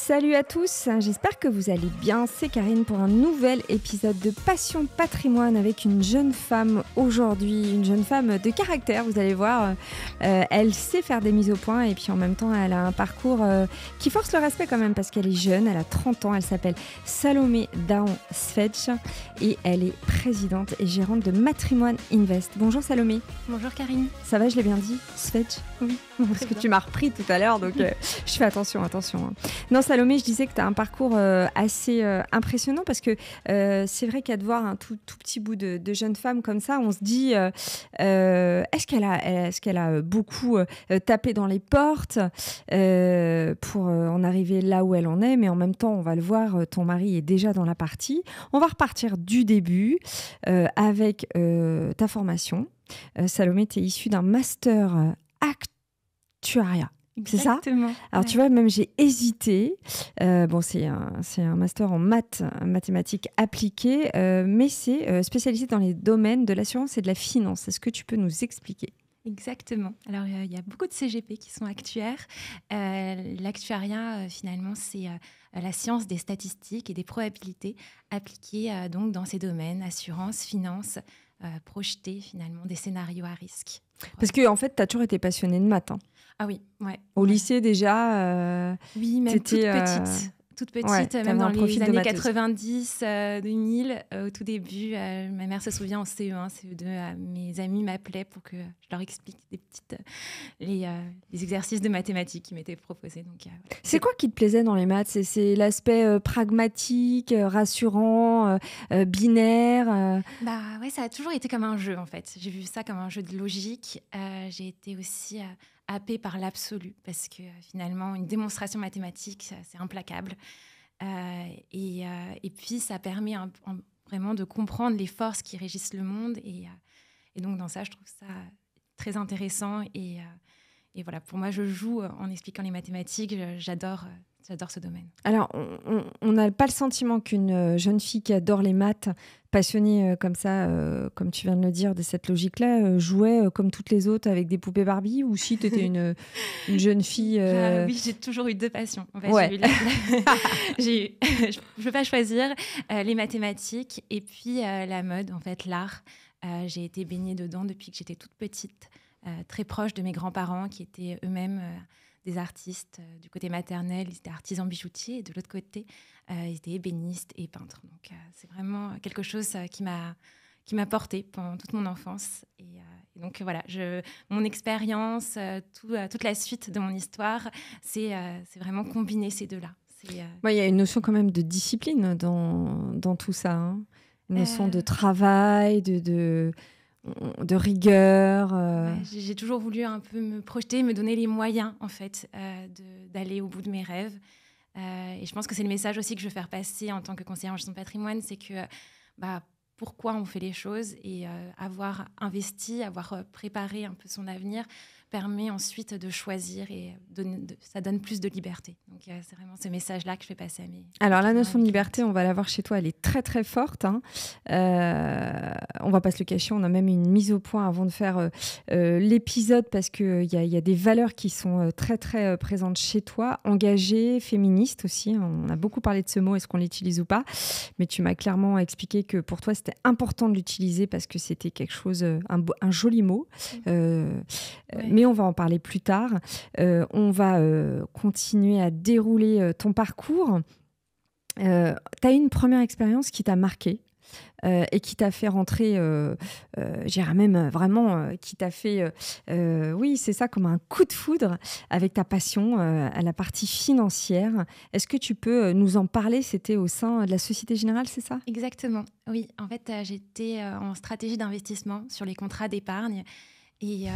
Salut à tous, j'espère que vous allez bien. C'est Karine pour un nouvel épisode de Passion Patrimoine avec une jeune femme aujourd'hui, une jeune femme de caractère, vous allez voir. Elle sait faire des mises au point et puis en même temps elle a un parcours qui force le respect quand même parce qu'elle est jeune, elle a 30 ans, elle s'appelle Salomé Dahan-Sfetch et elle est présidente et gérante de Matrimoine Invest. Bonjour Salomé. Bonjour Karine. Ça va, je l'ai bien dit, Sfetch? Oui. Parce que tu m'as repris tout à l'heure, donc je fais attention. Non, Salomé, je disais que tu as un parcours assez impressionnant parce que c'est vrai qu'à te voir un tout petit bout de jeune femme comme ça, on se dit est-ce qu'elle a beaucoup tapé dans les portes pour en arriver là où elle en est, mais en même temps, on va le voir, ton mari est déjà dans la partie. On va repartir du début avec ta formation. Salomé, tu es issue d'un master actuariat. C'est ça? Exactement. Alors, tu vois, même j'ai hésité. Bon, c'est un master en mathématiques appliquées, mais c'est spécialisé dans les domaines de l'assurance et de la finance. Est-ce que tu peux nous expliquer? Exactement. Alors, il y a beaucoup de CGP qui sont actuaires. L'actuariat, finalement, c'est la science des statistiques et des probabilités appliquées donc dans ces domaines, assurance, finance, projeter finalement des scénarios à risque. Parce que en fait, tu as toujours été passionnée de maths. Hein. Ah oui, ouais. Au lycée déjà. Oui, même toute petite. Toute petite, ouais, même dans les années 90, 2000, au tout début, ma mère se souvient en CE1, CE2, mes amis m'appelaient pour que je leur explique les exercices de mathématiques qui m'étaient proposés. Donc, c'est quoi qui te plaisait dans les maths? C'est l'aspect pragmatique, rassurant, binaire Bah ouais, ça a toujours été comme un jeu en fait. J'ai vu ça comme un jeu de logique. J'ai été aussi happée par l'absolu parce que finalement, une démonstration mathématique, c'est implacable. Et puis, ça permet vraiment de comprendre les forces qui régissent le monde. Et donc, dans ça, je trouve ça très intéressant. Et voilà, pour moi, je joue en expliquant les mathématiques. J'adore ce domaine. Alors, on n'a pas le sentiment qu'une jeune fille qui adore les maths, passionnée comme ça, comme tu viens de le dire, de cette logique-là, jouait comme toutes les autres avec des poupées Barbie, ou si tu étais une jeune fille... Oui, j'ai toujours eu deux passions. En fait, ouais. je ne peux pas choisir les mathématiques et puis la mode, en fait, l'art. J'ai été baignée dedans depuis que j'étais toute petite, très proche de mes grands-parents qui étaient eux-mêmes... des artistes du côté maternel, ils étaient artisans bijoutiers, et de l'autre côté, ils étaient ébénistes et peintres. Donc, c'est vraiment quelque chose qui m'a portée pendant toute mon enfance. Et donc, voilà, mon expérience, toute la suite de mon histoire, c'est vraiment combiner ces deux-là. Il y a une notion quand même de discipline dans tout ça. Hein. Une notion de travail, de rigueur. Ouais, j'ai toujours voulu un peu me projeter, me donner les moyens, en fait, d'aller au bout de mes rêves. Et je pense que c'est le message aussi que je veux faire passer en tant que conseillère en gestion de patrimoine, c'est que pourquoi on fait les choses et avoir investi, avoir préparé un peu son avenir permet ensuite de choisir et ça donne plus de liberté. Donc c'est vraiment ce message-là que je fais passer à mes... Alors la notion de liberté, on va la voir chez toi, elle est très très forte. Hein. On va pas se le cacher, on a même une mise au point avant de faire l'épisode parce qu'il y a des valeurs qui sont très très présentes chez toi, engagée, féministe aussi. On a beaucoup parlé de ce mot, est-ce qu'on l'utilise ou pas? Mais tu m'as clairement expliqué que pour toi c'était important de l'utiliser parce que c'était quelque chose, un joli mot. Ouais. Mais on va en parler plus tard. On va continuer à dérouler ton parcours. Tu as eu une première expérience qui t'a marqué et qui t'a fait rentrer, j'irais même vraiment, qui t'a fait, oui, c'est ça, comme un coup de foudre avec ta passion à la partie financière. Est-ce que tu peux nous en parler? C'était au sein de la Société Générale, c'est ça? Exactement, oui. En fait, j'étais en stratégie d'investissement sur les contrats d'épargne. Et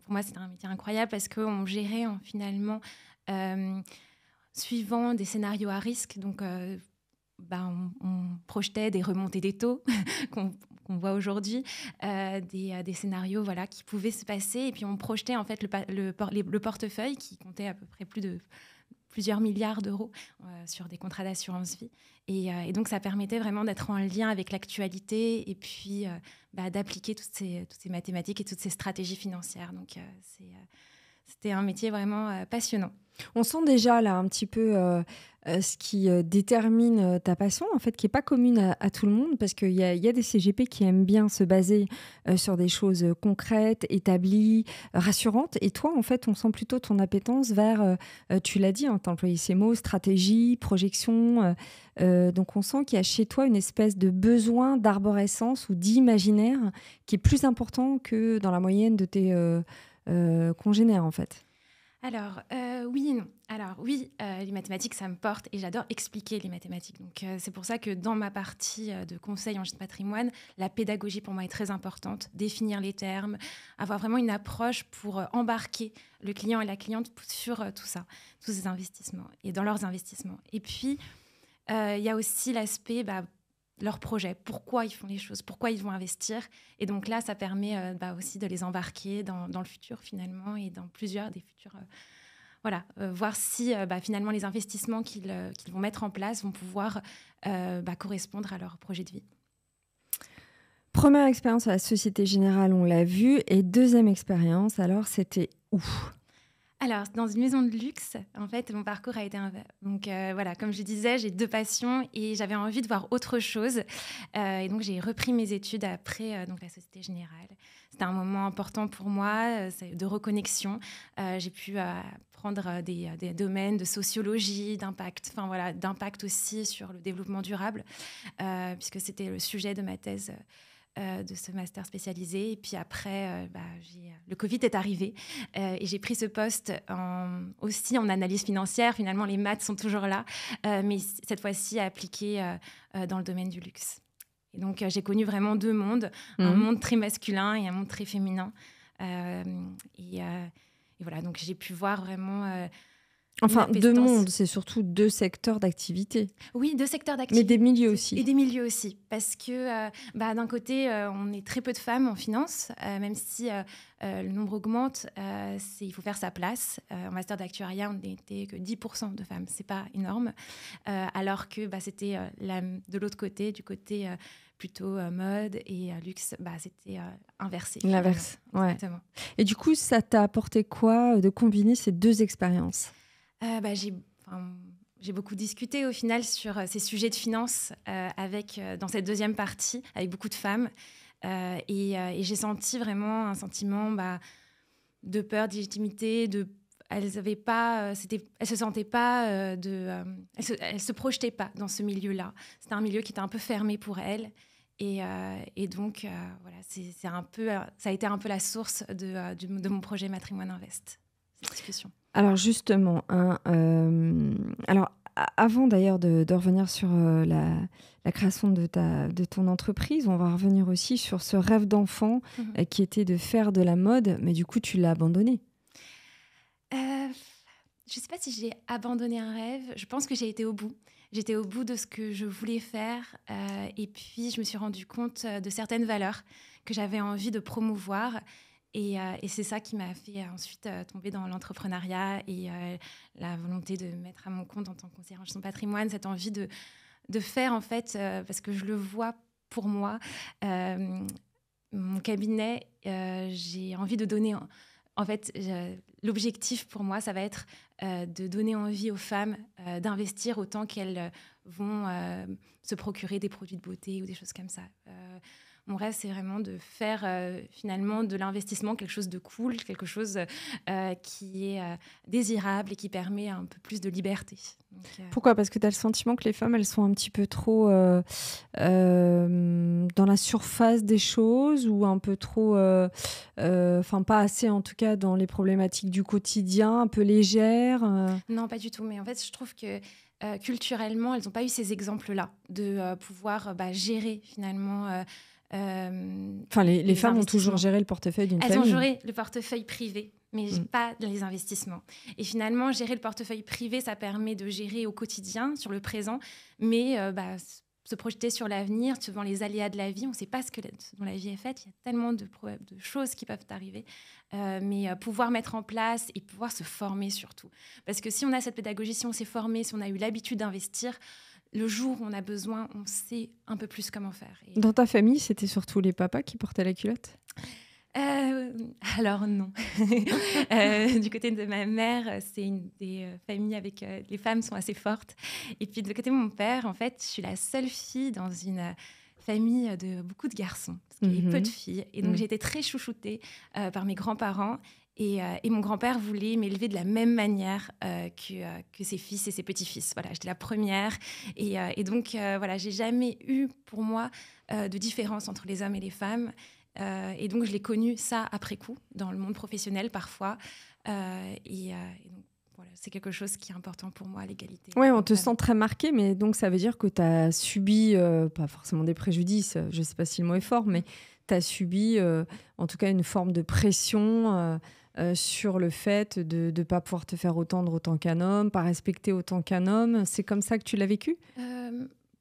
pour moi, c'était un métier incroyable parce qu'on gérait finalement, suivant des scénarios à risque. Donc, on projetait des remontées des taux qu'on voit aujourd'hui, des scénarios voilà, qui pouvaient se passer. Et puis, on projetait en fait le portefeuille qui comptait à peu près plusieurs milliards d'euros sur des contrats d'assurance vie. Et donc, ça permettait vraiment d'être en lien avec l'actualité et puis d'appliquer toutes ces mathématiques et toutes ces stratégies financières. Donc, C'était un métier vraiment passionnant. On sent déjà là un petit peu ce qui détermine ta passion, en fait, qui n'est pas commune à tout le monde, parce qu'il y a des CGP qui aiment bien se baser sur des choses concrètes, établies, rassurantes. Et toi, en fait, on sent plutôt ton appétence vers, tu l'as dit, hein, tu as employé ces mots, stratégie, projection. Donc on sent qu'il y a chez toi une espèce de besoin d'arborescence ou d'imaginaire qui est plus important que dans la moyenne de tes congénères, en fait. Alors, oui et non. Alors, oui, les mathématiques, ça me porte et j'adore expliquer les mathématiques. Donc, c'est pour ça que dans ma partie de conseil en gestion de patrimoine, la pédagogie pour moi est très importante. Définir les termes, avoir vraiment une approche pour embarquer le client et la cliente sur tout ça, tous ces investissements et dans leurs investissements. Et puis, il y a aussi l'aspect... leur projet, pourquoi ils font les choses, pourquoi ils vont investir. Et donc là, ça permet aussi de les embarquer dans le futur finalement et dans plusieurs des futurs... voir si finalement les investissements qu'ils vont mettre en place vont pouvoir correspondre à leur projet de vie. Première expérience à la Société Générale, on l'a vu. Et deuxième expérience, alors, c'était où ? Alors, dans une maison de luxe, en fait, mon parcours a été donc comme je disais, j'ai 2 passions et j'avais envie de voir autre chose. Et donc, j'ai repris mes études après la Société Générale. C'était un moment important pour moi, de reconnexion. J'ai pu prendre des domaines de sociologie, d'impact aussi sur le développement durable, puisque c'était le sujet de ma thèse de ce master spécialisé. Et puis après, le Covid est arrivé et j'ai pris ce poste aussi en analyse financière. Finalement, les maths sont toujours là, mais cette fois-ci appliquées dans le domaine du luxe. Et donc, j'ai connu vraiment 2 mondes, un monde très masculin et un monde très féminin. Et voilà, donc j'ai pu voir vraiment... Enfin, 2 mondes, c'est surtout 2 secteurs d'activité. Oui, 2 secteurs d'activité. Mais des milieux aussi. Et des milieux aussi. Parce que d'un côté, on est très peu de femmes en finance, même si le nombre augmente, il faut faire sa place. En master d'actuariat, on n'était que 10% de femmes. C'est pas énorme. Alors que c'était de l'autre côté, du côté plutôt mode et luxe, c'était inversé. L'inverse, ouais. Exactement. Et du coup, ça t'a apporté quoi de combiner ces 2 expériences ? J'ai beaucoup discuté au final sur ces sujets de finance dans cette deuxième partie avec beaucoup de femmes et j'ai senti vraiment un sentiment de peur, d'illégitimité, elles se sentaient pas elles se projetaient pas dans ce milieu-là. C'était un milieu qui était un peu fermé pour elles et donc c'est un peu ça a été un peu la source de mon projet Matrimoine Invest, cette discussion. Alors justement, avant d'ailleurs de revenir sur la création de ton entreprise, on va revenir aussi sur ce rêve d'enfant qui était de faire de la mode, mais du coup tu l'as abandonné. Je ne sais pas si j'ai abandonné un rêve, je pense que j'ai été au bout. J'étais au bout de ce que je voulais faire et puis je me suis rendu compte de certaines valeurs que j'avais envie de promouvoir. Et c'est ça qui m'a fait ensuite tomber dans l'entrepreneuriat et la volonté de me mettre à mon compte en tant que conseillère en gestion de patrimoine, cette envie de faire en fait, parce que je le vois pour moi, mon cabinet, j'ai envie de donner... En fait, l'objectif pour moi, ça va être de donner envie aux femmes d'investir autant qu'elles vont se procurer des produits de beauté ou des choses comme ça. Mon rêve, c'est vraiment de faire finalement de l'investissement quelque chose de cool, quelque chose qui est désirable et qui permet un peu plus de liberté. Donc, Pourquoi ? Parce que tu as le sentiment que les femmes, elles sont un petit peu trop dans la surface des choses ou un peu trop, pas assez en tout cas dans les problématiques du quotidien, un peu légères Non, pas du tout. Mais en fait, je trouve que culturellement, elles n'ont pas eu ces exemples-là de pouvoir gérer finalement... les femmes ont toujours géré le portefeuille d'une famille. Elles ont géré le portefeuille privé, mais pas les investissements. Et finalement, gérer le portefeuille privé, ça permet de gérer au quotidien, sur le présent, mais se projeter sur l'avenir, devant les aléas de la vie. On ne sait pas ce dont la vie est faite. Il y a tellement de choses qui peuvent arriver. Mais pouvoir mettre en place et pouvoir se former surtout. Parce que si on a cette pédagogie, si on s'est formé, si on a eu l'habitude d'investir, le jour où on a besoin, on sait un peu plus comment faire. Dans ta famille, c'était surtout les papas qui portaient la culotte ? Alors non. Du côté de ma mère, c'est une des familles avec les femmes sont assez fortes. Et puis de côté de mon père, en fait, je suis la seule fille dans une famille de beaucoup de garçons, parce qu'il y avait peu de filles. Et donc j'ai été très chouchoutée par mes grands-parents. Et mon grand-père voulait m'élever de la même manière que ses fils et ses petits-fils. Voilà, j'étais la première. Et donc, voilà, j'ai jamais eu pour moi de différence entre les hommes et les femmes. Et donc, je l'ai connu ça après coup, dans le monde professionnel parfois. Et donc, voilà, c'est quelque chose qui est important pour moi, l'égalité. Oui, on te sent très marquée, mais donc ça veut dire que tu as subi, pas forcément des préjudices, je ne sais pas si le mot est fort, mais tu as subi en tout cas une forme de pression sur le fait de ne pas pouvoir te faire autant qu'un homme, pas respecter autant qu'un homme. C'est comme ça que tu l'as vécu ?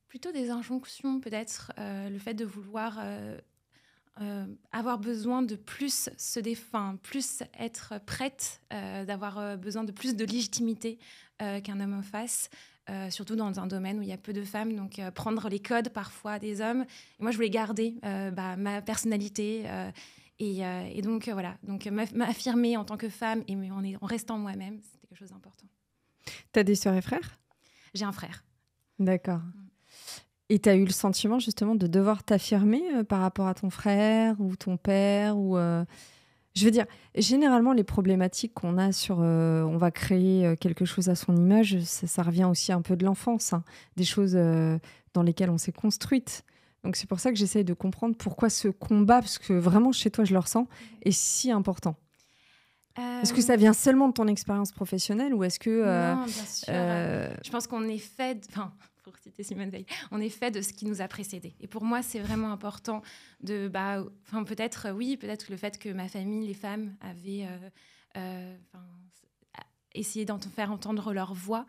Plutôt des injonctions, peut-être. Le fait de vouloir avoir besoin de plus se défendre, plus être prête, d'avoir besoin de plus de légitimité qu'un homme en face. Surtout dans un domaine où il y a peu de femmes, donc prendre les codes parfois des hommes. Et moi, je voulais garder ma personnalité et donc voilà, donc m'affirmer en tant que femme et en restant moi-même, c'était quelque chose d'important. Tu as des sœurs et frères ? J'ai un frère. D'accord. Et tu as eu le sentiment justement de devoir t'affirmer par rapport à ton frère ou ton père ou Je veux dire, généralement, les problématiques qu'on a sur on va créer quelque chose à son image, ça revient aussi un peu de l'enfance, hein, des choses dans lesquelles on s'est construite. Donc c'est pour ça que j'essaye de comprendre pourquoi ce combat, parce que vraiment chez toi je le ressens, est si important. Est-ce que ça vient seulement de ton expérience professionnelle ou est-ce que... Non, bien sûr. Je pense qu'on est fait... pour citer Simone Veil, on est fait de ce qui nous a précédés. Et pour moi, c'est vraiment important de... peut-être le fait que ma famille, les femmes, avaient essayé d'en faire entendre leur voix.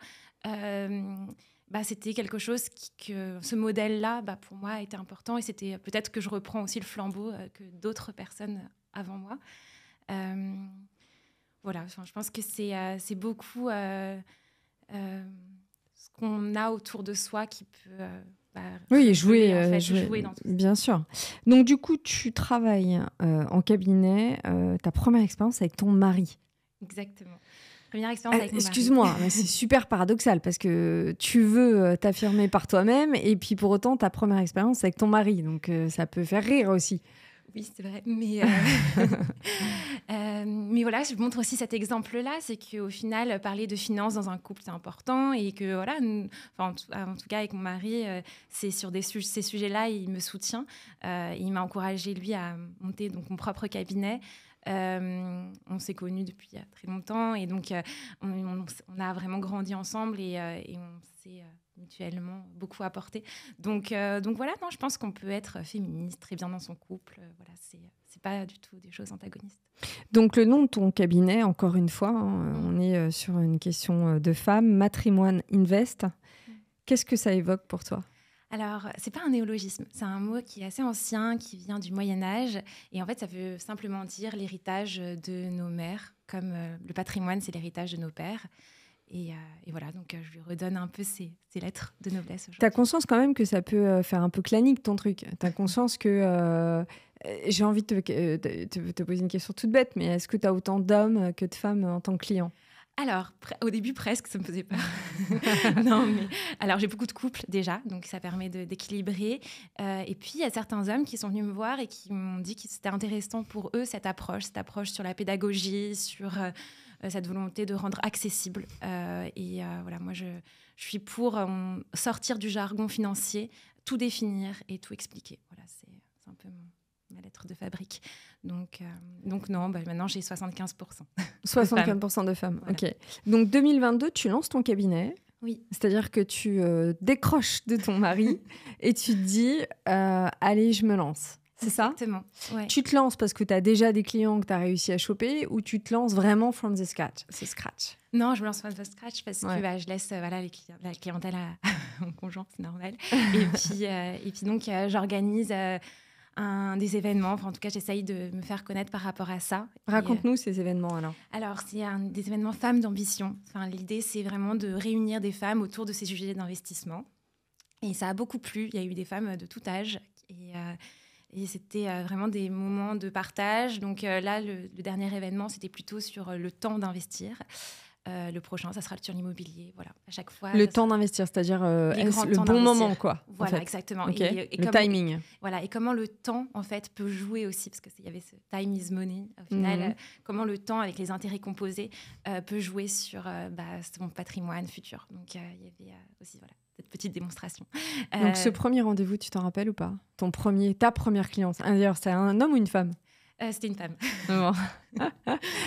C'était quelque chose que ce modèle-là, pour moi, était important. Et c'était peut-être que je reprends aussi le flambeau que d'autres personnes avant moi. Voilà, je pense que c'est beaucoup ce qu'on a autour de soi qui peut jouer dans tout ça. Bien sûr. Donc du coup, tu travailles en cabinet, ta première expérience avec ton mari. Exactement. Première expérience avec mon mari. Excuse-moi, mais c'est super paradoxal parce que tu veux t'affirmer par toi-même et puis pour autant ta première expérience avec ton mari. Donc ça peut faire rire aussi. Oui, c'est vrai. Mais voilà, je montre aussi cet exemple-là, c'est qu'au final, parler de finances dans un couple, c'est important. Et que, voilà, en tout cas, avec mon mari, c'est sur ces sujets-là, il me soutient. Il m'a encouragée, lui, à monter donc, mon propre cabinet. On s'est connus depuis très longtemps. Et donc, on a vraiment grandi ensemble et on s'est... mutuellement beaucoup apporté. Donc voilà, non, je pense qu'on peut être féministe très bien dans son couple. Voilà, c'est pas du tout des choses antagonistes. Donc le nom de ton cabinet, encore une fois, on est sur une question de femme, Matrimoine Invest. Qu'est-ce que ça évoque pour toi ? Alors, c'est pas un néologisme, c'est un mot qui est assez ancien, qui vient du Moyen-Âge. Et en fait, ça veut simplement dire l'héritage de nos mères, comme le patrimoine, c'est l'héritage de nos pères. Et voilà, donc je lui redonne un peu ces lettres de noblesse aujourd'hui. Tu as conscience quand même que ça peut faire un peu clanique ton truc. Tu as conscience que... j'ai envie de te poser une question toute bête, mais est-ce que tu as autant d'hommes que de femmes en tant que clients ? Alors, au début, presque, ça me faisait peur. Non, mais... Alors, j'ai beaucoup de couples déjà, donc ça permet d'équilibrer. Et puis, il y a certains hommes qui sont venus me voir et qui m'ont dit que c'était intéressant pour eux, cette approche sur la pédagogie, sur cette volonté de rendre accessible. Voilà, moi, je suis pour sortir du jargon financier, tout définir et tout expliquer. Voilà, c'est un peu ma lettre de fabrique. Donc non, maintenant j'ai 75%. 75% de femmes, voilà. Ok. Donc 2022, tu lances ton cabinet. Oui. C'est-à-dire que tu décroches de ton mari et tu te dis, allez, je me lance. C'est ça ? Exactement. Ouais. Tu te lances parce que tu as déjà des clients que tu as réussi à choper ou tu te lances vraiment from the scratch ? Non, je me lance from the scratch parce que je laisse la clientèle à mon conjoint, c'est normal. et puis donc, j'organise... des événements, en tout cas j'essaye de me faire connaître par rapport à ça. Raconte-nous ces événements alors. Alors c'est des événements femmes d'ambition. L'idée c'est vraiment de réunir des femmes autour de ces sujets d'investissement et ça a beaucoup plu. Il y a eu des femmes de tout âge Et c'était vraiment des moments de partage. Donc là, le dernier événement, c'était plutôt sur le temps d'investir. Le prochain, ça sera sur l'immobilier. Voilà, à chaque fois. Le temps d'investir, c'est-à-dire le bon d'investir. moment, quoi. Voilà, exactement. Okay. Et le timing. Voilà, et comment le temps, en fait, peut jouer aussi, parce qu'il y avait ce time is money, au final, comment le temps, avec les intérêts composés, peut jouer sur son patrimoine futur. Donc, il y avait aussi cette petite démonstration. Donc, ce premier rendez-vous, tu t'en rappelles ou pas? Ta première cliente. D'ailleurs, c'est un homme ou une femme? C'était une femme. Bon.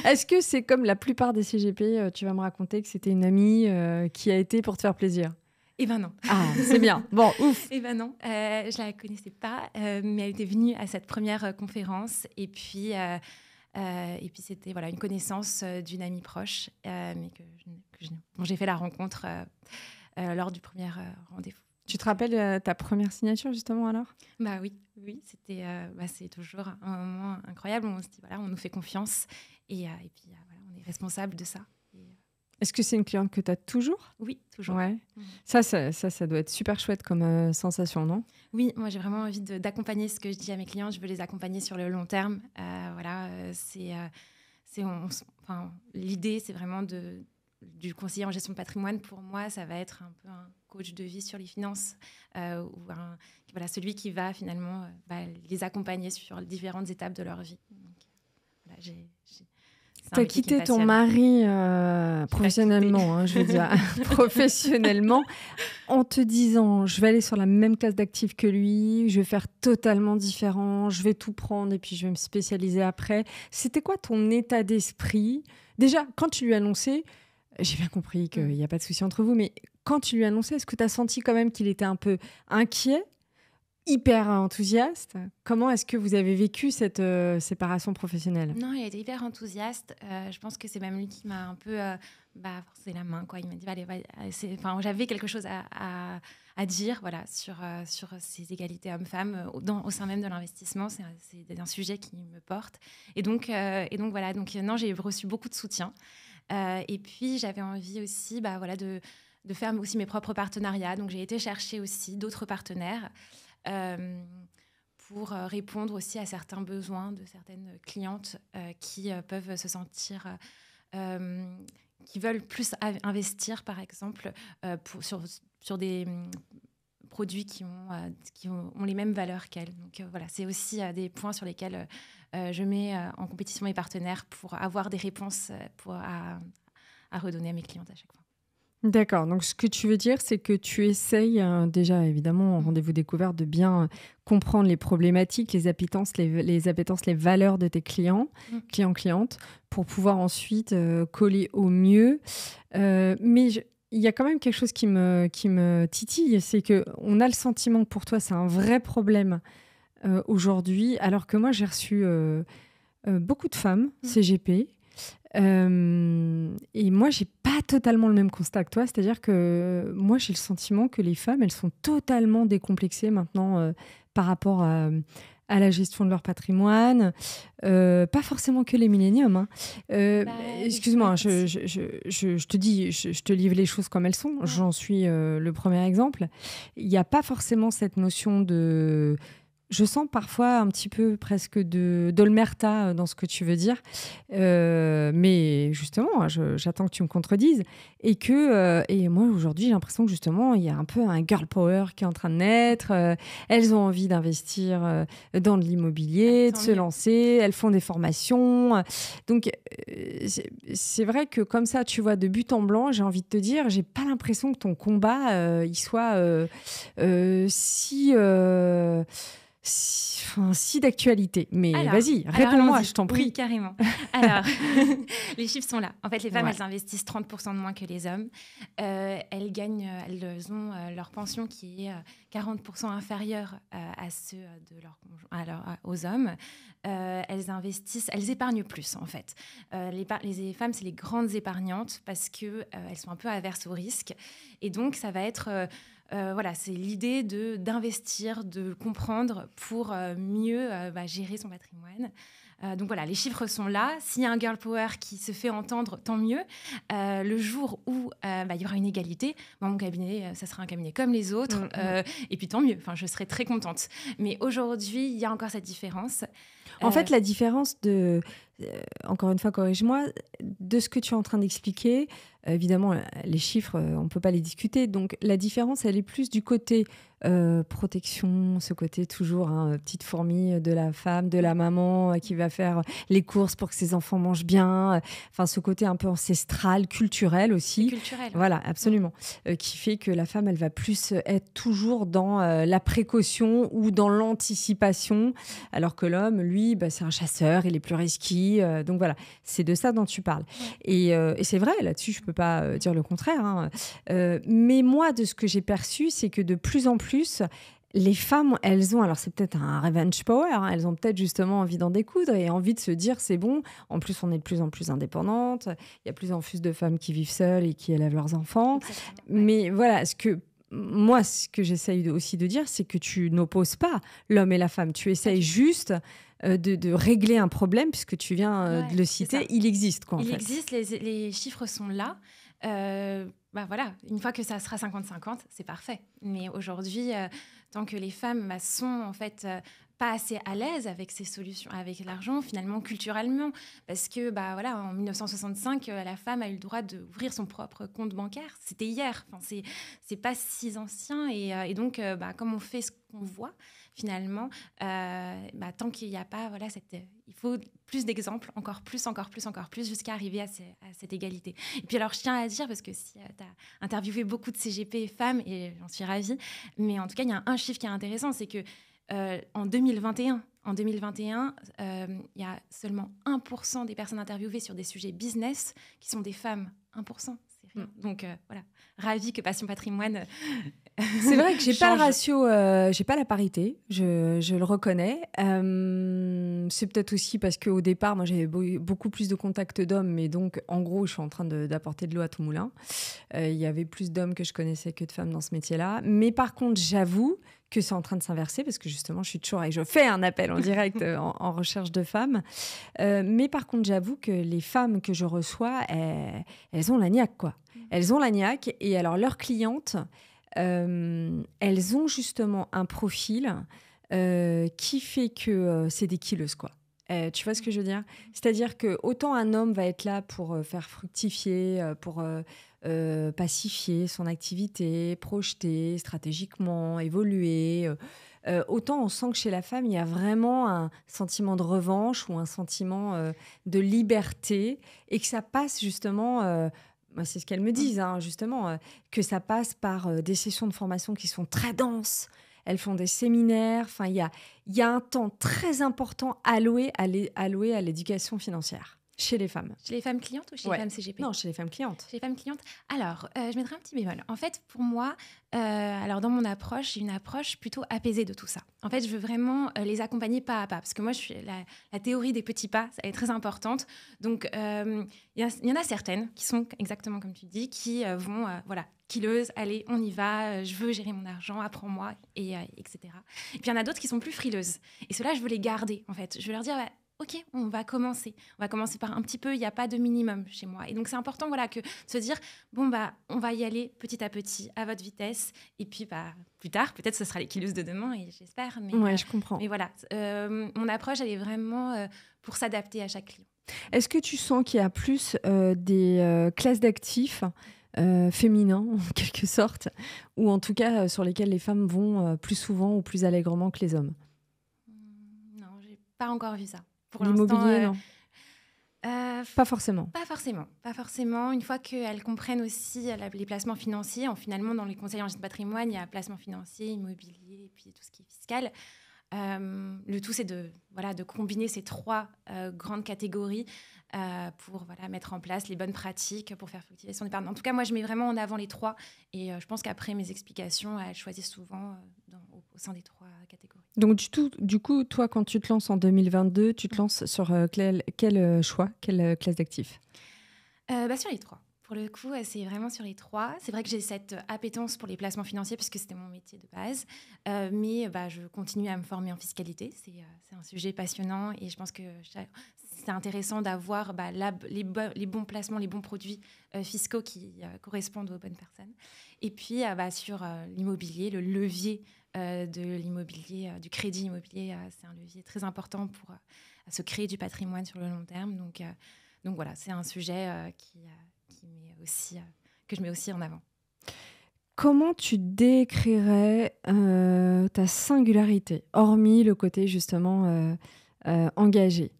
Est-ce que c'est comme la plupart des CGP, tu vas me raconter que c'était une amie qui a été pour te faire plaisir? Eh ben non. Ah, c'est bien. Bon, ouf. Eh ben non, je la connaissais pas, mais elle était venue à cette première conférence. Et puis c'était une connaissance d'une amie proche, mais dont j'ai fait la rencontre lors du premier rendez-vous. Tu te rappelles ta première signature, justement, alors? Bah oui, c'était, c'est toujours un moment incroyable où on se dit, on nous fait confiance et puis on est responsable de ça. Est-ce que c'est une cliente que tu as toujours? Oui, toujours. Ouais. Ça doit être super chouette comme sensation, non? Oui, moi j'ai vraiment envie d'accompagner ce que je dis à mes clients. Je veux les accompagner sur le long terme. L'idée, c'est vraiment du conseiller en gestion de patrimoine. Pour moi, ça va être un peu un coach de vie sur les finances ou celui qui va finalement les accompagner sur les différentes étapes de leur vie. Donc, tu as quitté ton mari professionnellement, je veux dire, professionnellement, en te disant, je vais aller sur la même classe d'actifs que lui, je vais faire totalement différent, je vais tout prendre et puis je vais me spécialiser après. C'était quoi ton état d'esprit? Déjà, quand tu lui as annoncé, j'ai bien compris qu'il n'y a pas de souci entre vous, mais quand tu lui as annoncé, est-ce que tu as senti quand même qu'il était un peu inquiet, hyper enthousiaste? Comment est-ce que vous avez vécu cette séparation professionnelle? Non, il était hyper enthousiaste. Je pense que c'est même lui qui m'a un peu forcé la main, quoi. Il m'a dit, allez, j'avais quelque chose à dire, sur ces égalités hommes-femmes au sein même de l'investissement. C'est un sujet qui me porte. Et donc voilà. Donc non, j'ai reçu beaucoup de soutien. Et puis j'avais envie aussi, de faire aussi mes propres partenariats. Donc j'ai été chercher aussi d'autres partenaires. Pour répondre aussi à certains besoins de certaines clientes qui peuvent se sentir, qui veulent plus investir, par exemple, sur des produits qui ont les mêmes valeurs qu'elles. Donc c'est aussi des points sur lesquels je mets en compétition mes partenaires pour avoir des réponses à redonner à mes clientes à chaque fois. D'accord, donc ce que tu veux dire, c'est que tu essayes déjà, évidemment, en rendez-vous découverte, de bien comprendre les problématiques, les appétences, les valeurs de tes clients-clientes, pour pouvoir ensuite coller au mieux. Mais il y a quand même quelque chose qui me titille, c'est qu'on a le sentiment que pour toi, c'est un vrai problème aujourd'hui, alors que moi, j'ai reçu beaucoup de femmes CGP. Et moi, j'ai pas totalement le même constat que toi, c'est-à-dire que moi, j'ai le sentiment que les femmes, elles sont totalement décomplexées maintenant par rapport à la gestion de leur patrimoine, pas forcément que les milléniums. Hein. Excuse-moi, je te dis, je te livre les choses comme elles sont. Ouais. J'en suis le premier exemple. Il n'y a pas forcément cette notion de... Je sens parfois un petit peu presque d'omerta dans ce que tu veux dire. Mais justement, j'attends que tu me contredises. Et moi, aujourd'hui, j'ai l'impression que justement, il y a un peu un girl power qui est en train de naître. Elles ont envie d'investir dans de l'immobilier, de se lancer. Elles font des formations. Donc, c'est vrai que comme ça, tu vois, de but en blanc, j'ai envie de te dire, j'ai pas l'impression que ton combat, il soit si d'actualité. Mais vas-y, réponds-moi, je t'en prie. Oui, carrément. Alors, les chiffres sont là. En fait, les femmes, elles investissent 30% de moins que les hommes. Elles ont leur pension qui est 40% inférieure à ceux de leur conjoint, aux hommes. Elles épargnent plus, en fait. Les femmes, c'est les grandes épargnantes parce qu'elles sont un peu averses au risque. Et donc, ça va être... c'est l'idée d'investir, de comprendre pour mieux gérer son patrimoine. Donc voilà, les chiffres sont là. S'il y a un girl power qui se fait entendre, tant mieux. Le jour où il y aura une égalité, moi, mon cabinet, ça sera un cabinet comme les autres. Et puis tant mieux, enfin, je serai très contente. Mais aujourd'hui, il y a encore cette différence. En fait, la différence de... encore une fois, corrige-moi, de ce que tu es en train d'expliquer, évidemment, les chiffres, on ne peut pas les discuter. Donc, la différence, elle est plus du côté protection, ce côté toujours petite fourmi de la femme, de la maman qui va faire les courses pour que ses enfants mangent bien. Enfin, ce côté un peu ancestral, culturel aussi. Culturel. Voilà, absolument. Qui fait que la femme, elle va plus être toujours dans la précaution ou dans l'anticipation, alors que l'homme, lui, c'est un chasseur, il est plus risqué. Donc voilà, c'est de ça dont tu parles. Et c'est vrai, là-dessus, je ne peux pas dire le contraire. Mais moi, de ce que j'ai perçu, c'est que de plus en plus, les femmes, elles ont, alors c'est peut-être un revenge power, elles ont peut-être justement envie d'en découdre et envie de se dire c'est bon. En plus, on est de plus en plus indépendantes. Il y a de plus en plus de femmes qui vivent seules et qui élèvent leurs enfants. Exactement, Mais voilà, ce que j'essaye aussi de dire, c'est que tu n'opposes pas l'homme et la femme. Tu essayes juste de régler un problème, puisque tu viens de le citer. Il existe, quoi, en fait. Il existe, les chiffres sont là. Voilà, une fois que ça sera 50-50, c'est parfait. Mais aujourd'hui, tant que les femmes sont en fait pas assez à l'aise avec ces solutions, avec l'argent, finalement, culturellement, parce que en 1965, la femme a eu le droit d'ouvrir son propre compte bancaire. C'était hier. Enfin, c'est pas si ancien. Et donc, comme on fait ce qu'on voit, finalement, tant qu'il n'y a pas, il faut plus d'exemples, encore plus, jusqu'à arriver à cette égalité. Et puis alors, je tiens à dire, parce que si tu as interviewé beaucoup de CGP femmes, et j'en suis ravie, mais en tout cas, il y a un chiffre qui est intéressant, c'est que en 2021, il y a seulement 1% des personnes interviewées sur des sujets business qui sont des femmes. 1%, c'est rien. Donc voilà, ravie que Passion Patrimoine... C'est vrai que j'ai pas le ratio, j'ai pas la parité, je le reconnais. C'est peut-être aussi parce qu'au départ, moi, j'avais beaucoup plus de contacts d'hommes, mais donc, en gros, je suis en train d'apporter de l'eau à tout moulin. Il y avait plus d'hommes que je connaissais que de femmes dans ce métier-là. Mais par contre, j'avoue que c'est en train de s'inverser parce que justement, je suis toujours et je fais un appel en direct en recherche de femmes. Mais par contre, j'avoue que les femmes que je reçois, elles ont la niaque, quoi. Elles ont la niaque et alors leurs clientes... elles ont justement un profil qui fait que c'est des killeuses, quoi. Tu vois ce que je veux dire ? C'est-à-dire que autant un homme va être là pour faire fructifier, pour pacifier son activité, projeter stratégiquement, évoluer. Autant on sent que chez la femme, il y a vraiment un sentiment de revanche ou un sentiment de liberté et que ça passe justement... c'est ce qu'elles me disent, justement, que ça passe par des sessions de formation qui sont très denses. Elles font des séminaires. Enfin, il y a un temps très important alloué à l'éducation financière chez les femmes. Chez les femmes clientes ou chez les femmes CGP ? Non, chez les femmes clientes. Chez les femmes clientes. Alors, je mettrai un petit bémol. En fait, pour moi, dans mon approche, j'ai une approche plutôt apaisée de tout ça. En fait, je veux vraiment les accompagner pas à pas. Parce que moi, je suis la théorie des petits pas, ça est très importante. Donc, il y en a certaines qui sont exactement comme tu dis, qui vont, killeuses, allez, on y va, je veux gérer mon argent, apprends-moi, etc. Et puis, il y en a d'autres qui sont plus frileuses. Et ceux-là, je veux les garder, en fait. Je veux leur dire... OK, on va commencer par un petit peu, il n'y a pas de minimum chez moi. Et donc, c'est important que de se dire, on va y aller petit à petit, à votre vitesse. Et puis, plus tard, peut-être ce sera les killeuses de demain, et j'espère. Mais, je comprends. Mais voilà, mon approche, elle est vraiment pour s'adapter à chaque client. Est-ce que tu sens qu'il y a plus des classes d'actifs féminins, en quelque sorte, ou en tout cas sur lesquels les femmes vont plus souvent ou plus allègrement que les hommes ? Non, je n'ai pas encore vu ça. Pour l'immobilier, non. Pas forcément. Pas forcément. Une fois qu'elles comprennent aussi les placements financiers, finalement, dans les conseils en gestion de patrimoine, il y a placement financier, immobilier et puis tout ce qui est fiscal. Le tout, c'est de combiner ces trois grandes catégories pour mettre en place les bonnes pratiques pour faire fructifier son épargne. En tout cas, moi, je mets vraiment en avant les trois et je pense qu'après mes explications, elles choisissent souvent au sein des trois catégories. Donc, du coup, toi, quand tu te lances en 2022, tu te lances sur quel choix, quelle classe d'actifs ? Sur les trois. Pour le coup, c'est vraiment sur les 3. C'est vrai que j'ai cette appétence pour les placements financiers puisque c'était mon métier de base. Mais je continue à me former en fiscalité. C'est un sujet passionnant et je pense que c'est intéressant d'avoir les bons placements, les bons produits fiscaux qui correspondent aux bonnes personnes. Et puis, sur l'immobilier, le levier de l'immobilier, du crédit immobilier, c'est un levier très important pour se créer du patrimoine sur le long terme. Donc voilà, c'est un sujet que je mets aussi en avant. Comment tu décrirais ta singularité, hormis le côté justement engagé?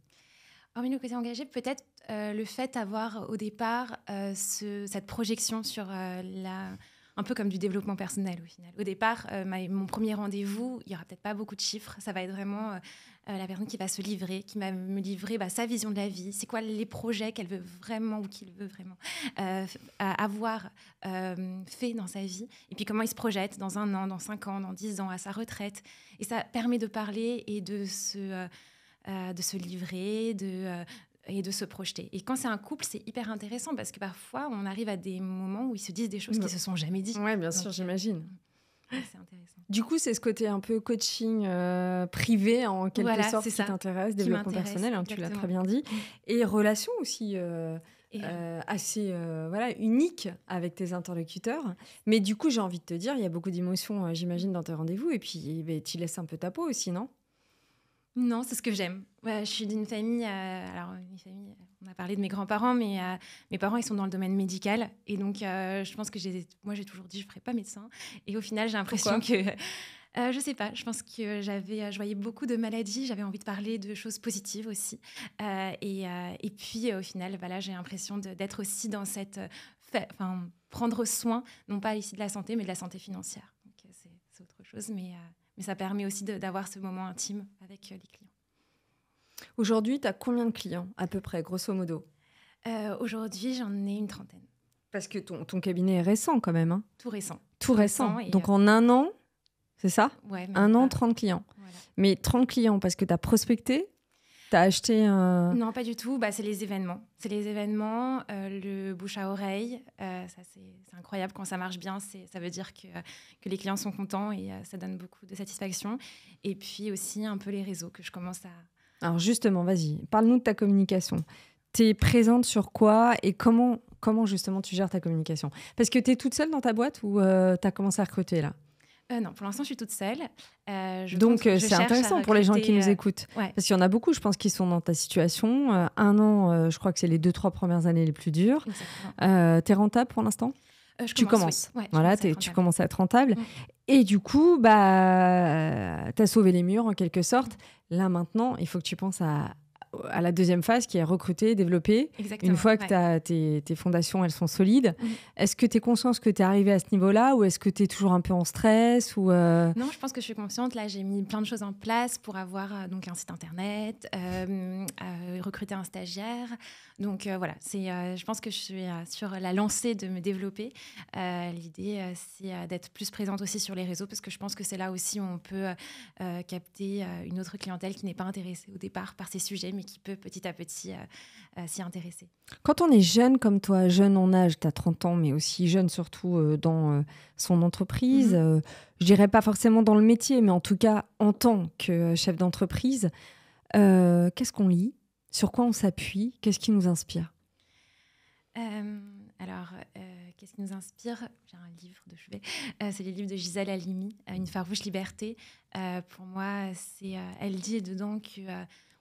Hormis le côté engagé, peut-être le fait d'avoir au départ cette projection sur un peu comme du développement personnel au final. Au départ, mon premier rendez-vous, il n'y aura peut-être pas beaucoup de chiffres. Ça va être vraiment la personne qui va se livrer, qui va me livrer sa vision de la vie. C'est quoi les projets qu'elle veut vraiment ou qu'il veut vraiment avoir fait dans sa vie. Et puis comment il se projette dans 1 an, dans 5 ans, dans 10 ans, à sa retraite. Et ça permet de parler et de se livrer, et de se projeter. Et quand c'est un couple, c'est hyper intéressant parce que parfois, on arrive à des moments où ils se disent des choses qui ne se sont jamais dites. Oui, bien sûr, j'imagine. C'est intéressant. Du coup, c'est ce côté un peu coaching privé, en quelque sorte, qui t'intéresse, développement personnel, tu l'as très bien dit. Et relation aussi assez unique avec tes interlocuteurs. Mais du coup, j'ai envie de te dire, il y a beaucoup d'émotions, j'imagine, dans tes rendez-vous. Et puis, tu laisses un peu ta peau aussi, non ? Non, c'est ce que j'aime. Je suis d'une famille, on a parlé de mes grands-parents, mais mes parents, ils sont dans le domaine médical. Et donc, je pense que j'ai toujours dit, je ne ferai pas médecin. Et au final, j'ai l'impression que... je ne sais pas, je pense que je voyais beaucoup de maladies, j'avais envie de parler de choses positives aussi. Et puis, au final, j'ai l'impression d'être aussi dans cette... prendre soin, non pas ici de la santé, mais de la santé financière. Donc, c'est autre chose, mais ça permet aussi d'avoir ce moment intime avec les clients. Aujourd'hui, tu as combien de clients, à peu près, grosso modo ? Aujourd'hui, j'en ai une 30. Parce que ton cabinet est récent quand même. Hein ? Tout récent. Tout récent. Donc en 1 an, c'est ça ? Ouais, 1 an, 30 clients. Voilà. Mais 30 clients parce que tu as prospecté ? T'as acheté un... Non, pas du tout. C'est les événements. C'est les événements, le bouche à oreille. Ça, c'est incroyable quand ça marche bien. Ça veut dire que les clients sont contents et ça donne beaucoup de satisfaction. Et puis aussi un peu les réseaux que je commence à... Alors justement, vas-y, parle-nous de ta communication. T'es présente sur quoi et comment justement tu gères ta communication ? Parce que t'es toute seule dans ta boîte ou t'as commencé à recruter là ? Non, pour l'instant, je suis toute seule. Donc, c'est intéressant pour les gens qui nous écoutent. Ouais. Parce qu'il y en a beaucoup, je pense, qui sont dans ta situation. 1 an, je crois que c'est les 2-3 premières années les plus dures. T'es rentable pour l'instant ? Tu commences. Oui. Ouais, voilà, tu commences à être rentable. Et du coup, t'as sauvé les murs en quelque sorte. Là, maintenant, il faut que tu penses à la deuxième phase qui est recruter, développer. Exactement, une fois que tes fondations elles sont solides. Est-ce que tu es consciente que tu es arrivée à ce niveau-là ou est-ce que tu es toujours un peu en stress ou Non, je pense que je suis consciente. Là, j'ai mis plein de choses en place pour avoir donc un site internet, recruter un stagiaire. Donc voilà, je pense que je suis sur la lancée de me développer. L'idée, c'est d'être plus présente aussi sur les réseaux parce que je pense que c'est là aussi où on peut capter une autre clientèle qui n'est pas intéressée au départ par ces sujets, mais qui peut petit à petit s'y intéresser. Quand on est jeune comme toi, jeune en âge, tu as 30 ans, mais aussi jeune surtout dans son entreprise, je dirais pas forcément dans le métier, mais en tout cas en tant que chef d'entreprise, qu'est-ce qu'on lit ? Sur quoi on s'appuie ? Qu'est-ce qui nous inspire ? Qu'est-ce qui nous inspire ? J'ai un livre de chevet. C'est les livres de Gisèle Halimi, Une farouche liberté. Pour moi, elle dit dedans que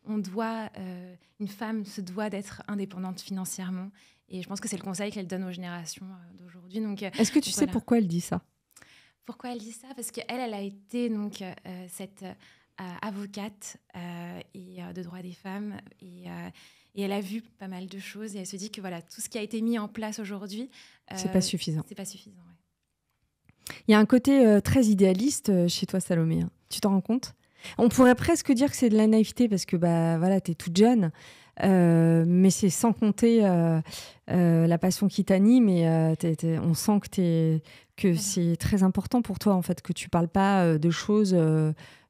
une femme se doit d'être indépendante financièrement. Et je pense que c'est le conseil qu'elle donne aux générations d'aujourd'hui. Donc, est-ce que tu sais pourquoi elle dit ça ? Pourquoi elle dit ça ? Parce qu'elle a été cette avocate et de droit des femmes et elle a vu pas mal de choses et elle se dit que voilà, tout ce qui a été mis en place aujourd'hui... c'est pas suffisant. C'est pas suffisant, ouais. Il y a un côté très idéaliste chez toi, Salomé. Hein. Tu t'en rends compte ? On pourrait presque dire que c'est de la naïveté parce que t'es toute jeune. mais c'est sans compter la passion qui t'anime et on sent que c'est très important pour toi en fait, que tu parles pas de choses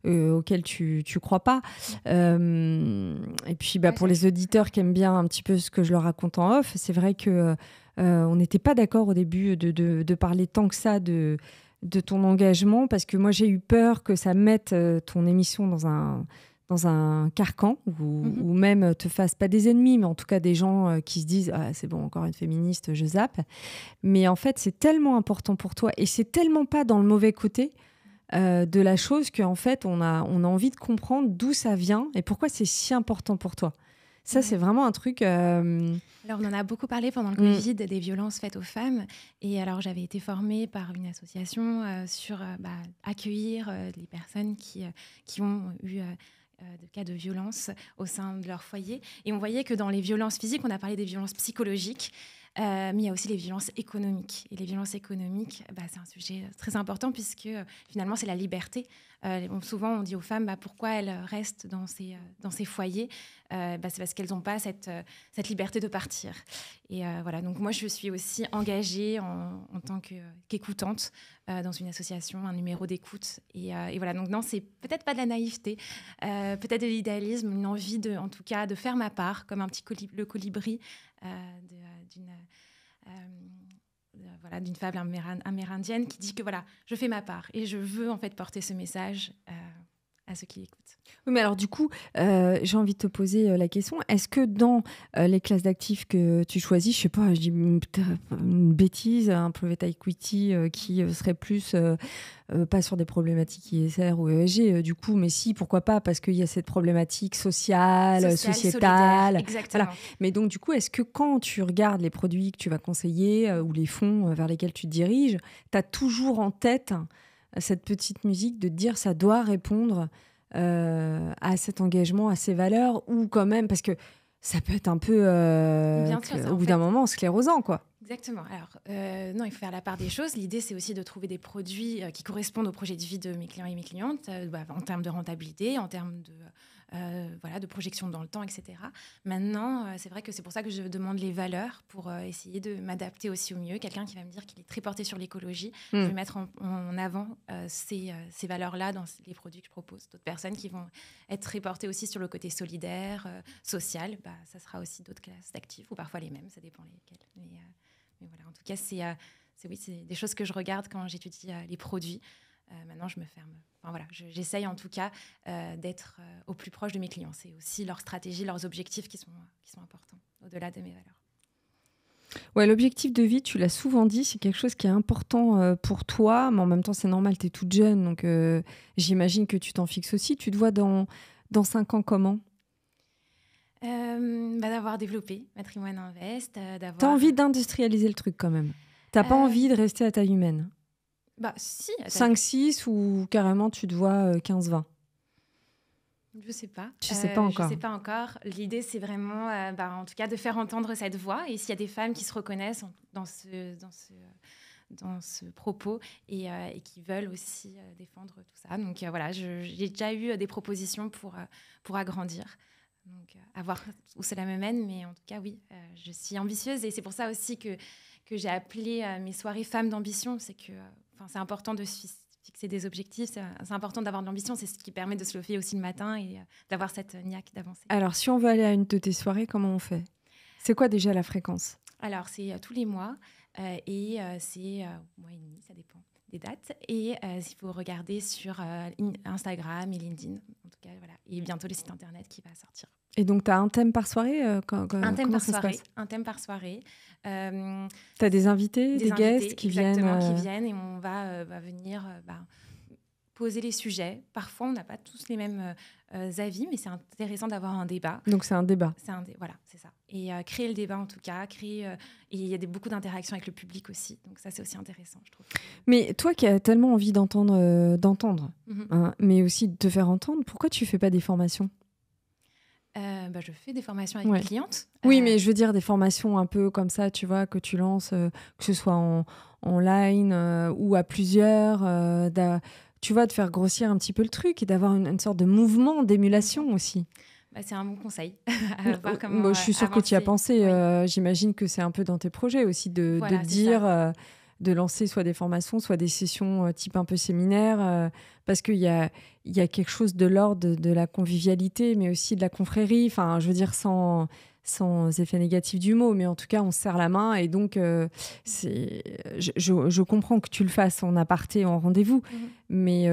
auxquelles tu crois pas. Et puis pour les auditeurs qui aiment bien un petit peu ce que je leur raconte en off, c'est vrai que on n'était pas d'accord au début de parler tant que ça de ton engagement, parce que moi j'ai eu peur que ça mette ton émission dans un carcan ou même te fasse pas des ennemis, mais en tout cas des gens qui se disent c'est bon, encore une féministe, je zappe. Mais en fait c'est tellement important pour toi et c'est tellement pas dans le mauvais côté de la chose qu'en fait on a envie de comprendre d'où ça vient et pourquoi c'est si important pour toi. Ça, c'est vraiment un truc... Alors, on en a beaucoup parlé pendant le Covid, des violences faites aux femmes. Et alors, j'avais été formée par une association sur accueillir les personnes qui ont eu des cas de violence au sein de leur foyer. Et on voyait que dans les violences physiques, on a parlé des violences psychologiques, mais il y a aussi les violences économiques. Et les violences économiques, c'est un sujet très important puisque finalement, c'est la liberté. Souvent, on dit aux femmes pourquoi elles restent dans ces foyers. C'est parce qu'elles n'ont pas cette liberté de partir. Et voilà, donc moi, je suis aussi engagée en tant qu'écoutante dans une association, un numéro d'écoute. Et voilà, donc non, c'est peut-être pas de la naïveté, peut-être de l'idéalisme, une envie en tout cas de faire ma part, comme un petit le colibri d'une fable amérindienne qui dit que voilà, je fais ma part et je veux en fait porter ce message à ceux qui l'écoutent. Oui, mais alors du coup, j'ai envie de te poser la question, est-ce que dans les classes d'actifs que tu choisis, je sais pas, je dis une bêtise, un private equity qui serait plus pas sur des problématiques ISR ou ESG du coup, mais si, pourquoi pas, parce qu'il y a cette problématique sociale sociétale. Exactement. Voilà. Mais donc du coup, est-ce que quand tu regardes les produits que tu vas conseiller ou les fonds vers lesquels tu te diriges, tu as toujours en tête cette petite musique de te dire ça doit répondre à cet engagement, à ces valeurs, ou quand même, parce que ça peut être un peu, au bout d'un moment, sclérosant, quoi. Exactement. Alors, non, il faut faire la part des choses. L'idée, c'est aussi de trouver des produits qui correspondent au projet de vie de mes clients et mes clientes, en termes de rentabilité, en termes de projection dans le temps, etc. Maintenant, c'est vrai que c'est pour ça que je demande les valeurs, pour essayer de m'adapter aussi au mieux. Quelqu'un qui va me dire qu'il est très porté sur l'écologie, je vais mettre en avant ces valeurs-là dans les produits que je propose. D'autres personnes qui vont être très portées aussi sur le côté solidaire, social, ça sera aussi d'autres classes d'actifs, ou parfois les mêmes, ça dépend lesquelles. Mais voilà, en tout cas, c'est des choses que je regarde quand j'étudie les produits. Maintenant, je me ferme. Enfin, voilà, j'essaye en tout cas d'être au plus proche de mes clients. C'est aussi leur stratégie, leurs objectifs qui sont importants, au-delà de mes valeurs. Ouais, l'objectif de vie, tu l'as souvent dit, c'est quelque chose qui est important pour toi, mais en même temps, c'est normal, tu es toute jeune, donc j'imagine que tu t'en fixes aussi. Tu te vois dans 5 ans comment ? D'avoir développé Matrimoine Invest. T'as envie d'industrialiser le truc quand même. T'as pas envie de rester à taille humaine. Si. 5-6 ou carrément tu te vois 15-20 ? Je sais pas. Tu sais pas encore. Je sais pas encore. L'idée, c'est vraiment, en tout cas, de faire entendre cette voix. Et s'il y a des femmes qui se reconnaissent dans ce propos et qui veulent aussi défendre tout ça. Donc voilà, j'ai déjà eu des propositions pour agrandir. Donc, à voir où cela me mène. Mais en tout cas, oui, je suis ambitieuse. Et c'est pour ça aussi que j'ai appelé mes soirées Femmes d'ambition. C'est que c'est important de fixer des objectifs. C'est important d'avoir de l'ambition. C'est ce qui permet de se lever aussi le matin et d'avoir cette niaque d'avancer. Alors, si on veut aller à une de tes soirées, comment on fait ? C'est quoi déjà la fréquence ? Alors, c'est tous les mois. Et c'est mois et demi, ça dépend des dates. Et il faut regarder sur Instagram et LinkedIn. En tout cas, voilà. Et bientôt, le site internet qui va sortir. Et donc, tu as un thème par soirée Un thème par soirée. Un thème par soirée. Tu as des invités, des guests qui viennent et on va venir poser les sujets. Parfois, on n'a pas tous les mêmes avis, mais c'est intéressant d'avoir un débat. Donc, c'est un débat. Voilà, c'est ça. Et créer le débat, en tout cas. Et il y a beaucoup d'interactions avec le public aussi. Donc, ça, c'est aussi intéressant, je trouve. Mais toi qui as tellement envie d'entendre, mais aussi de te faire entendre, pourquoi tu ne fais pas des formations ? Je fais des formations avec mes clientes. Oui, mais je veux dire des formations un peu comme ça, tu vois, que tu lances, que ce soit en ligne ou à plusieurs, tu vois, de faire grossir un petit peu le truc et d'avoir une sorte de mouvement d'émulation aussi. C'est un bon conseil. Moi, je suis sûre que tu y as pensé. Oui. J'imagine que c'est un peu dans tes projets aussi de dire, de lancer soit des formations, soit des sessions type un peu séminaire, parce qu'il y a quelque chose de l'ordre de la convivialité, mais aussi de la confrérie. Enfin, je veux dire, sans effet négatif du mot, mais en tout cas, on se serre la main. Et donc, je comprends que tu le fasses en aparté, en rendez-vous. Mais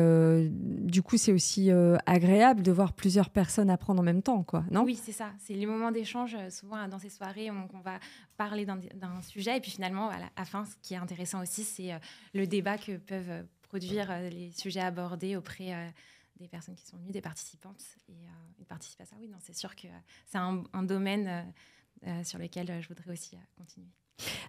du coup, c'est aussi agréable de voir plusieurs personnes apprendre en même temps, quoi, non ? Oui, c'est ça. C'est les moments d'échange. Souvent, dans ces soirées, on va parler d'un sujet. Et puis finalement, à la fin, ce qui est intéressant aussi, c'est le débat que peuvent produire les sujets abordés auprès des personnes qui sont venues, des participantes. Et ils participent à ça. Oui, non, c'est sûr que c'est un domaine sur lequel je voudrais aussi continuer.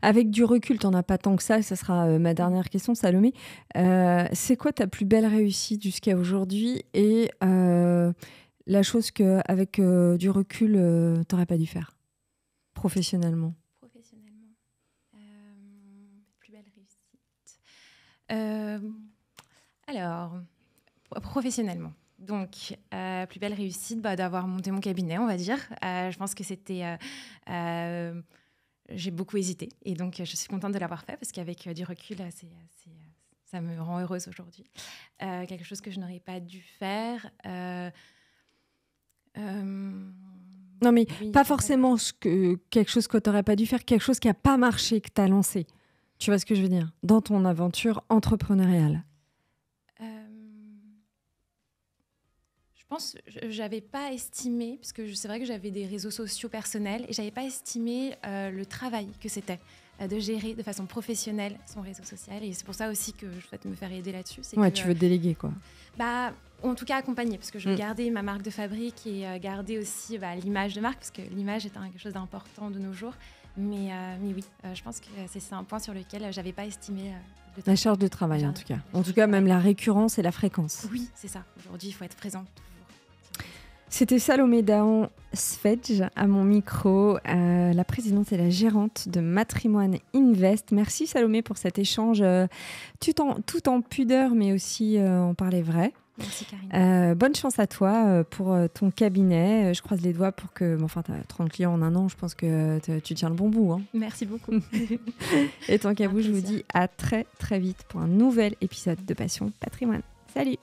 Avec du recul, tu n'en as pas tant que ça sera ma dernière question, Salomé. C'est quoi ta plus belle réussite jusqu'à aujourd'hui et la chose qu'avec du recul, tu n'aurais pas dû faire professionnellement? Professionnellement, plus belle réussite. Alors, professionnellement. Donc, plus belle réussite, d'avoir monté mon cabinet, on va dire. Je pense que c'était... j'ai beaucoup hésité et donc je suis contente de l'avoir fait parce qu'avec du recul, ça me rend heureuse aujourd'hui. Quelque chose que je n'aurais pas dû faire. Non, mais oui, pas forcément quelque chose que tu n'aurais pas dû faire, quelque chose qui n'a pas marché, que tu as lancé. Tu vois ce que je veux dire? Dans ton aventure entrepreneuriale. Je pense que je n'avais pas estimé, parce que c'est vrai que j'avais des réseaux sociaux personnels, et je n'avais pas estimé le travail que c'était de gérer de façon professionnelle son réseau social. Et c'est pour ça aussi que je souhaite me faire aider là-dessus. Ouais, tu veux déléguer, quoi. En tout cas, accompagner, parce que je veux garder ma marque de fabrique et garder aussi l'image de marque, parce que l'image est quelque chose d'important de nos jours. Mais oui, je pense que c'est un point sur lequel je n'avais pas estimé la charge de travail, en tout cas. En tout cas, même la récurrence et la fréquence. Oui, c'est ça. Aujourd'hui, il faut être présente. C'était Salomé Dahan-Svedj à mon micro, la présidente et la gérante de Matrimoine Invest. Merci Salomé pour cet échange tout en pudeur, mais aussi on parlait vrai. Merci Karine. Bonne chance à toi pour ton cabinet. Je croise les doigts pour que... tu as 30 clients en un an, je pense que tu tiens le bon bout. Hein. Merci beaucoup. Et tant qu'à vous, je vous dis à très très vite pour un nouvel épisode de Passion Patrimoine. Salut!